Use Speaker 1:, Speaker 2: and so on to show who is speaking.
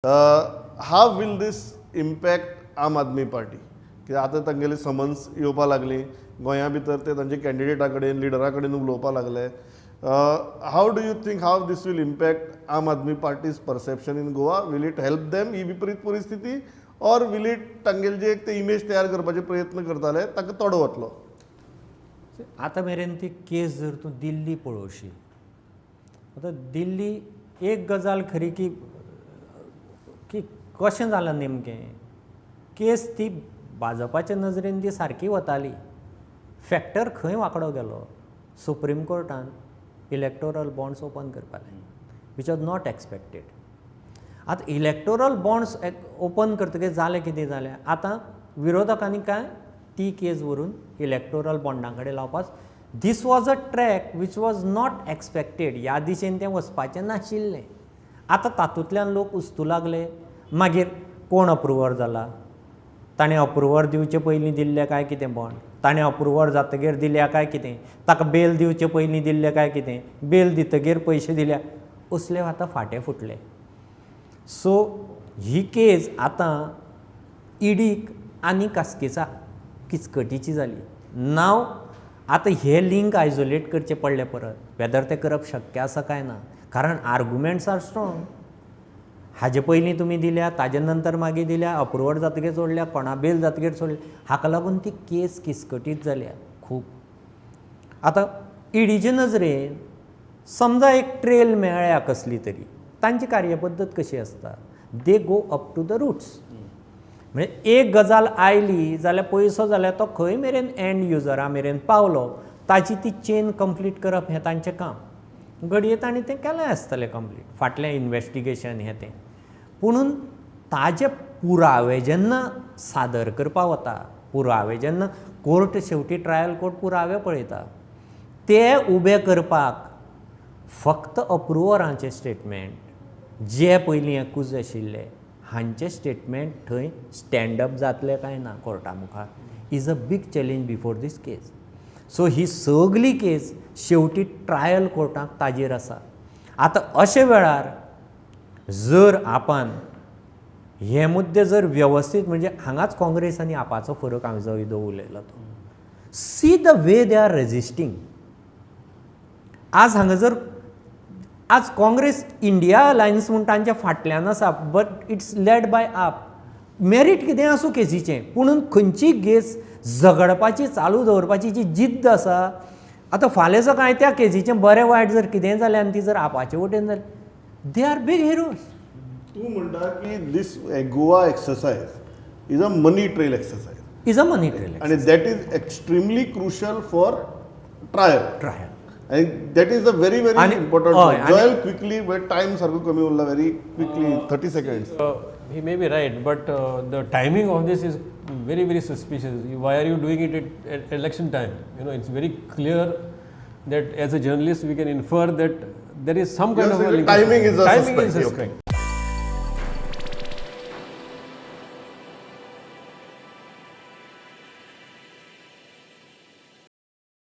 Speaker 1: How will this impact Aam Aadmi party? कित्याक आतां तांगेली समन्स येवपा लागली गोंया भितर, ते तांचे कॅन्डिडेटा कडेन लिडरा कडेन उलोवपा लागले. How do you think how this will impact Aam Aadmi party's perception in Goa? Will it help them ही विपरीत परिस्थिती, ऑर विल इट तांगेले जे एक ते इमेज तयार करपाचे प्रयत्न करताले ताका तोडो वतलो?
Speaker 2: आतां मेरेन ती केस जर तूं दिल्ली पळोवशी, आतां दिल्ली एक गजाल खरी की की कशें जालां नेमकें, केस ती भाजपाच्या नजरेन ती सारकी वताली, फॅक्टर खंय वांकडो गेलो, सुप्रीम कोर्टान इलेक्टोरल बॉन्ड्स ओपन करपाले, वीच वॉज नॉट एक्सपेक्टेड. आतां इलेक्टोरल बॉन्ड्स ओपन करतकीर जालें कितें जालें, आतां विरोधकांनी काय ती केस व्हरून इलेक्टोरल बॉन्डा कडेन लावपाक, this was a track which was not expected, ह्या दिशेन तें वचपाचें नाशिल्लें. आतां तातूंतल्यान लोक उस्तू लागले, मागीर कोण अप्रुवर जाला, ताणें अप्रुवर दिवचे पयलीं दिल्ले काय कितें बॉन्ड, ताणें अप्रुवर जातकीर दिल्या काय कितें, ताका बेल दिवचे पयलीं दिल्ले काय कितें, बेल दितकीर पयशे दिल्या, असले आतां फाटे फुटले. सो ही केस आतां ईडीक आनी कास्केचा किचकटीची जाली. नाव आतां हे लिंक आयसोलेट करचे पडले परत, वेदर ते करप शक्य आसा काय ना, कारण आर्ग्युमेंट्स आर स्ट्रॉंग. हाजे पयलीं तुमी दिल्या, ताजे नंतर मागीर दिल्या, अप्रुवर जातकीर सोडल्या, कोणा बेल जातकीर सोडल्या, हाका लागून ती केस किचकटीत जाल्या खूब. आतां ईडीचे नजरेन समजा एक ट्रेल मेळ्ळ्या कसली तरी, तांची कार्यपद्दत कशी आसता, they go up to the roots. म्हणजे एक गजाल आयली जाल्यार पयसो जाल्यार तो खंय मेरेन एंड युजरा मेरेन पावलो, ताची ती चेन कंप्लीट करप हें तांचें काम. घडये तांणी तें केलें आसतलें कंप्लीट, फाटलें इन्वेस्टिगेशन हें तें. पुणून ताजे पुरावे जेन्ना सादर करपा वता, पुरावे जेन्ना कोर्ट शेवटी ट्रायल कोर्ट पुरावे पळयता, ते उबे करपाक फक्त अप्रुवरांचें स्टेटमेंट, जे पयलीं एक्यूज आशिल्ले हांचें स्टेटमेंट थंय स्टँडअप जातलें काय ना कोर्टा मुखार, is a big challenge before this case. So ही सगळी केस शेवटी ट्रायल कोर्टाक ताजेर आसा. आतां अशे वेळार जर आपण हे मुद्दे जर व्यवस्थीत, म्हणजे हांगाच काँग्रेस आनी आपाचो फरक हांवें जो उलयलो तो, see the way they are resisting. आज हांगा जर आज काँग्रेस इंडिया अलायन्स म्हूण तांच्या फाटल्यान आसा, बट इट्स लेड बाय आप. मेरीट कितें आसूं केसीचें, पुणून खंयची केस झगडपाची चालू दवरपाची जी जिद्द आसा, आतां फाल्यां सकाळीं त्या केसीचें बरें वायट जर कितेंय जालें आनी ती जर आपाचे वटेन जाली, दे आर बिग हिरोज.
Speaker 1: तूं म्हणटा की this Goa exercise is a money trail exercise,
Speaker 2: is a money trail,
Speaker 1: आणि that is extremely crucial for trial. And that is a very important point. Joel, quickly, but time sarko kami ulla very quickly, 30 seconds.
Speaker 3: He may be right, but the timing of this is very suspicious. Why are you doing it at election time? You know, it's very clear that as a journalist we can infer that there is some kind of a
Speaker 1: timing is a suspect.